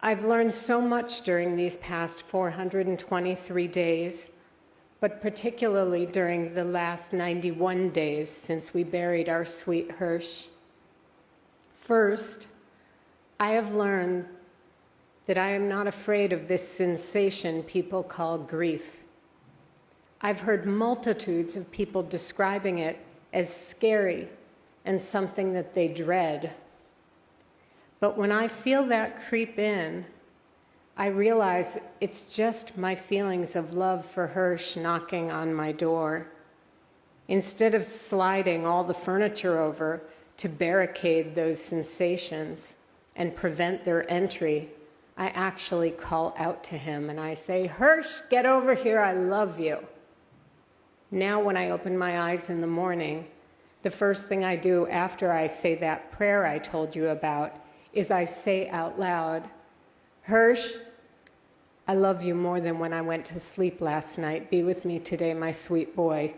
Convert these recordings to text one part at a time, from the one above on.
I've learned so much during these past 423 days, but particularly during the last 91 days since we buried our sweet Hirsch. First, I have learned that I am not afraid of this sensation people call grief. I've heard multitudes of people describing it as scary and something that they dread. But when I feel that creep in, I realize it's just my feelings of love for Hirsch knocking on my door. Instead of sliding all the furniture over to barricade those sensations and prevent their entry, I actually call out to him and I say, "Hirsch, get over here, I love you." Now when I open my eyes in the morning, the first thing I do after I say that prayer I told you about is I say out loud, "Hirsch, I love you more than when I went to sleep last night. Be with me today, my sweet boy.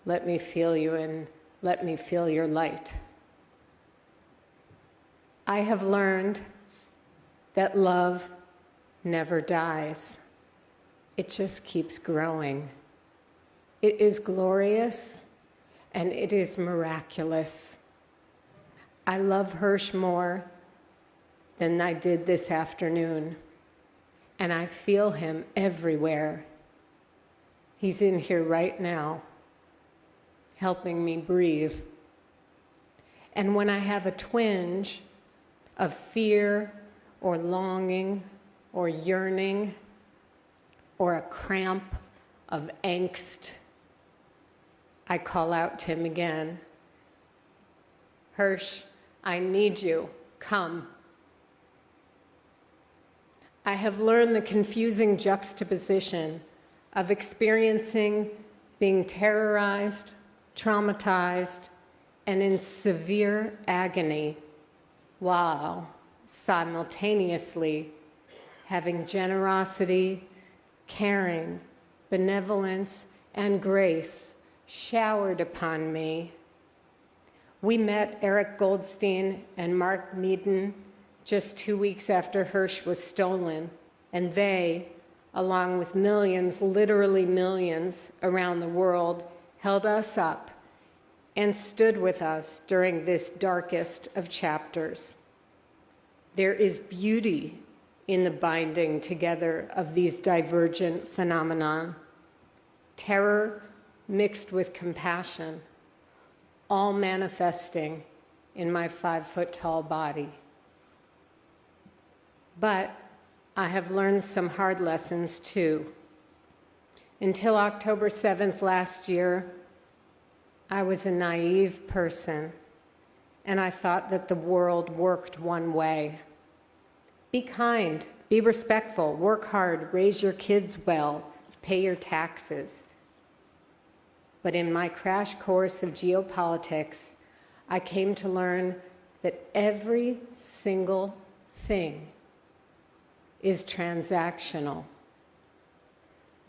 Let me feel you and let me feel your light." I have learned that love never dies. It just keeps growing. It is glorious and it is miraculous. I love Hirsch more than I did this afternoon, and I feel him everywhere. He's in here right now, helping me breathe. And when I have a twinge of fear or longing or yearning or a cramp of angst, I call out to him again, "Hirsch, I need you. Come." I have learned the confusing juxtaposition of experiencing being terrorized, traumatized, and in severe agony, while simultaneously having generosity, caring, benevolence, and grace showered upon me. We met Eric Goldstein and Mark Meaden just 2 weeks after Hirsch was stolen, and they, along with millions, literally millions around the world, held us up and stood with us during this darkest of chapters. There is beauty in the binding together of these divergent phenomena, terror mixed with compassion, all manifesting in my 5-foot-tall body. But I have learned some hard lessons too. Until October 7th last year, I was a naive person, and I thought that the world worked one way. Be kind, be respectful, work hard, raise your kids well, pay your taxes. But in my crash course of geopolitics, I came to learn that every single thing is transactional.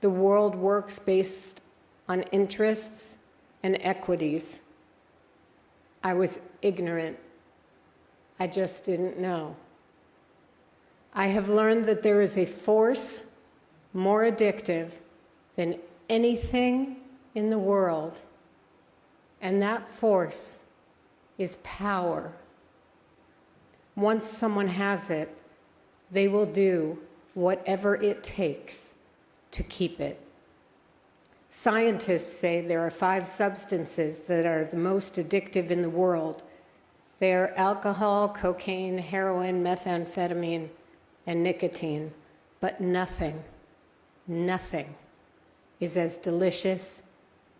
The world works based on interests and equities. I was ignorant. I just didn't know. I have learned that there is a force more addictive than anything in the world, and that force is power. Once someone has it, they will do whatever it takes to keep it. Scientists say there are 5 substances that are the most addictive in the world. They are alcohol, cocaine, heroin, methamphetamine, and nicotine. But nothing is as delicious,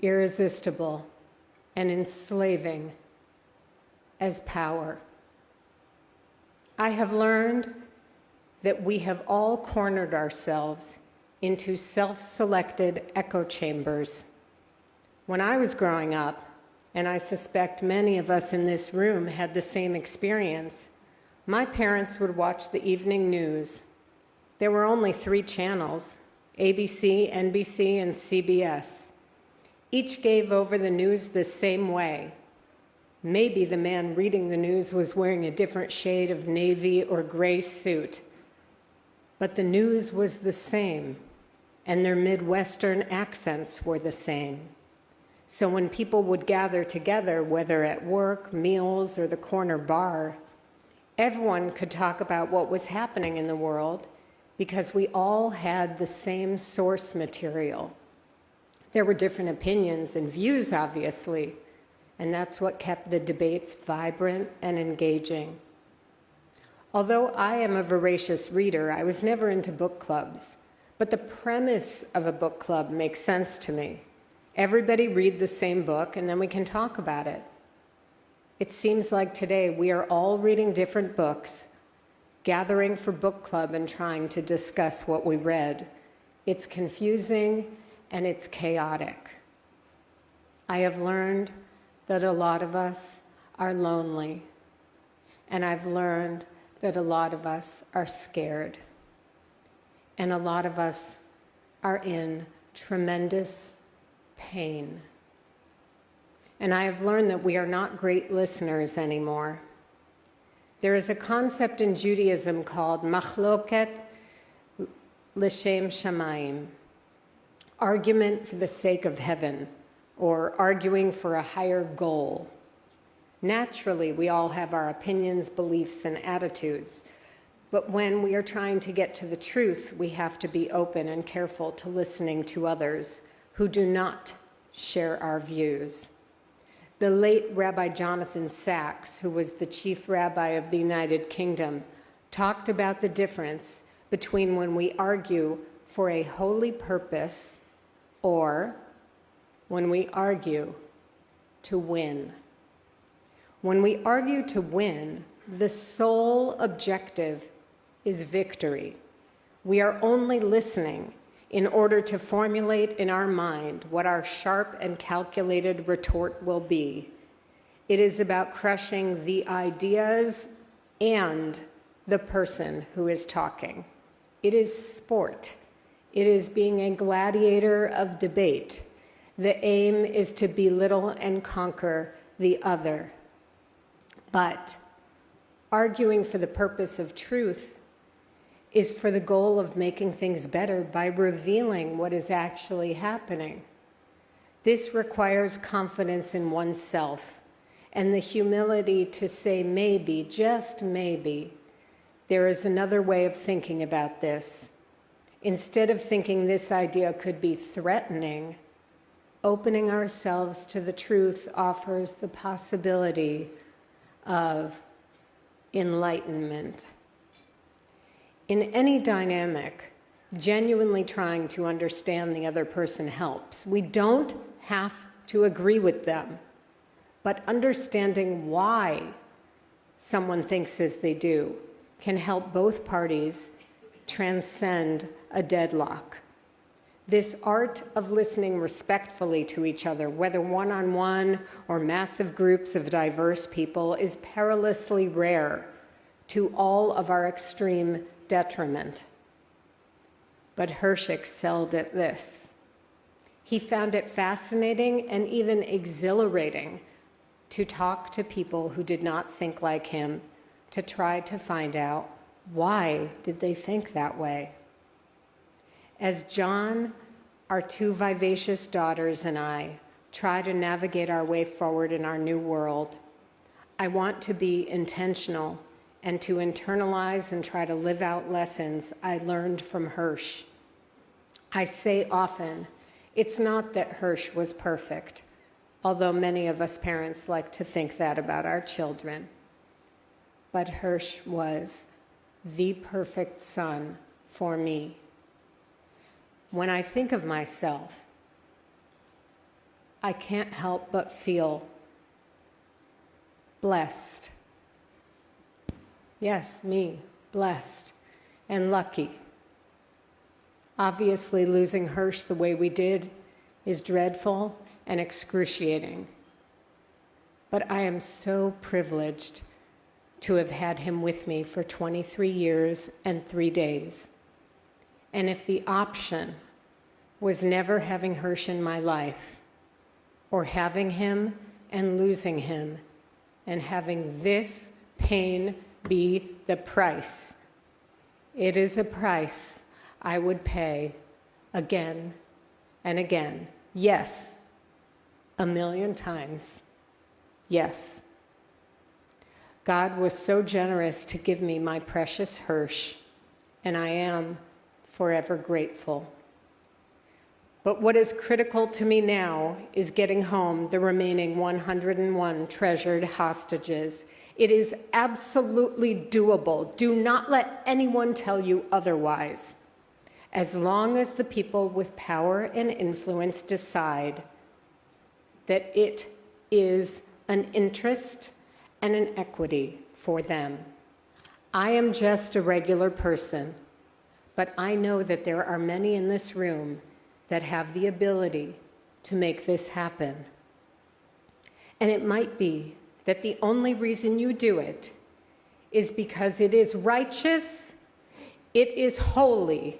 irresistible, and enslaving as power. I have learned that we have all cornered ourselves into self-selected echo chambers. When I was growing up, and I suspect many of us in this room had the same experience, my parents would watch the evening news. There were only 3 channels, ABC, NBC, and CBS. Each gave over the news the same way. Maybe the man reading the news was wearing a different shade of navy or gray suit, but the news was the same, and their Midwestern accents were the same. So when people would gather together, whether at work, meals, or the corner bar, everyone could talk about what was happening in the world because we all had the same source material. There were different opinions and views, obviously, and that's what kept the debates vibrant and engaging. Although I am a voracious reader, I was never into book clubs, but the premise of a book club makes sense to me. Everybody read the same book, and then we can talk about it. It seems like today we are all reading different books, gathering for book club and trying to discuss what we read. It's confusing and it's chaotic. I have learned that a lot of us are lonely, and I've learned that a lot of us are scared, and a lot of us are in tremendous pain. And I have learned that we are not great listeners anymore. There is a concept in Judaism called machloket l'shem shamayim, argument for the sake of heaven, or arguing for a higher goal. Naturally, we all have our opinions, beliefs, and attitudes, but when we are trying to get to the truth, we have to be open and careful to listening to others who do not share our views. The late Rabbi Jonathan Sacks, who was the chief rabbi of the United Kingdom, talked about the difference between when we argue for a holy purpose or when we argue to win. When we argue to win, the sole objective is victory. We are only listening in order to formulate in our mind what our sharp and calculated retort will be. It is about crushing the ideas and the person who is talking. It is sport. It is being a gladiator of debate. The aim is to belittle and conquer the other. But arguing for the purpose of truth is for the goal of making things better by revealing what is actually happening. This requires confidence in oneself and the humility to say maybe, just maybe, there is another way of thinking about this. Instead of thinking this idea could be threatening, opening ourselves to the truth offers the possibility of enlightenment. In any dynamic, genuinely trying to understand the other person helps. We don't have to agree with them, but understanding why someone thinks as they do can help both parties transcend a deadlock. This art of listening respectfully to each other, whether one-on-one or massive groups of diverse people, is perilously rare to all of our extreme detriment. But Hirsch excelled at this. He found it fascinating and even exhilarating to talk to people who did not think like him, to try to find out why did they think that way. As John, our two vivacious daughters, and I try to navigate our way forward in our new world, I want to be intentional and to internalize and try to live out lessons I learned from Hirsch. I say often, it's not that Hirsch was perfect, although many of us parents like to think that about our children. But Hirsch was the perfect son for me. When I think of myself, I can't help but feel blessed. Yes, me, blessed and lucky. Obviously, losing Hirsch the way we did is dreadful and excruciating. But I am so privileged to have had him with me for 23 years and 3 days. And if the option was never having Hirsch in my life, or having him and losing him, and having this pain be the price, It is a price I would pay again and again. Yes, 1,000,000 times. Yes. God was so generous to give me my precious Hirsch, and I am forever grateful. But what is critical to me now is getting home the remaining 101 treasured hostages. It is absolutely doable. Do not let anyone tell you otherwise. As long as the people with power and influence decide that it is an interest and an equity for them. I am just a regular person, but I know that there are many in this room that have the ability to make this happen. And it might be that the only reason you do it is because it is righteous, it is holy,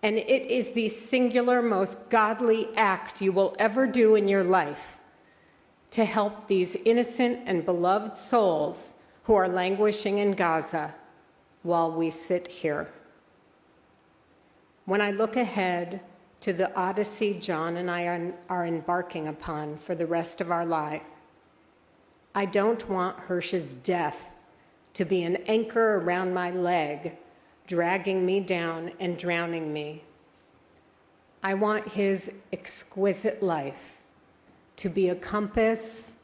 and it is the singular most godly act you will ever do in your life to help these innocent and beloved souls who are languishing in Gaza while we sit here. When I look ahead to the odyssey John and I are embarking upon for the rest of our life, I don't want Hirsch's death to be an anchor around my leg, dragging me down and drowning me. I want his exquisite life to be a compass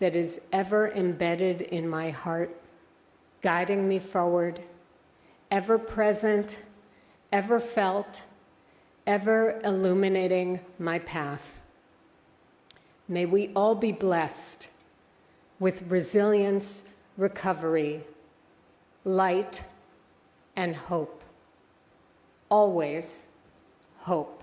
that is ever embedded in my heart, guiding me forward, ever present, ever felt, ever illuminating my path. May we all be blessed with resilience, recovery, light, and hope. Always hope.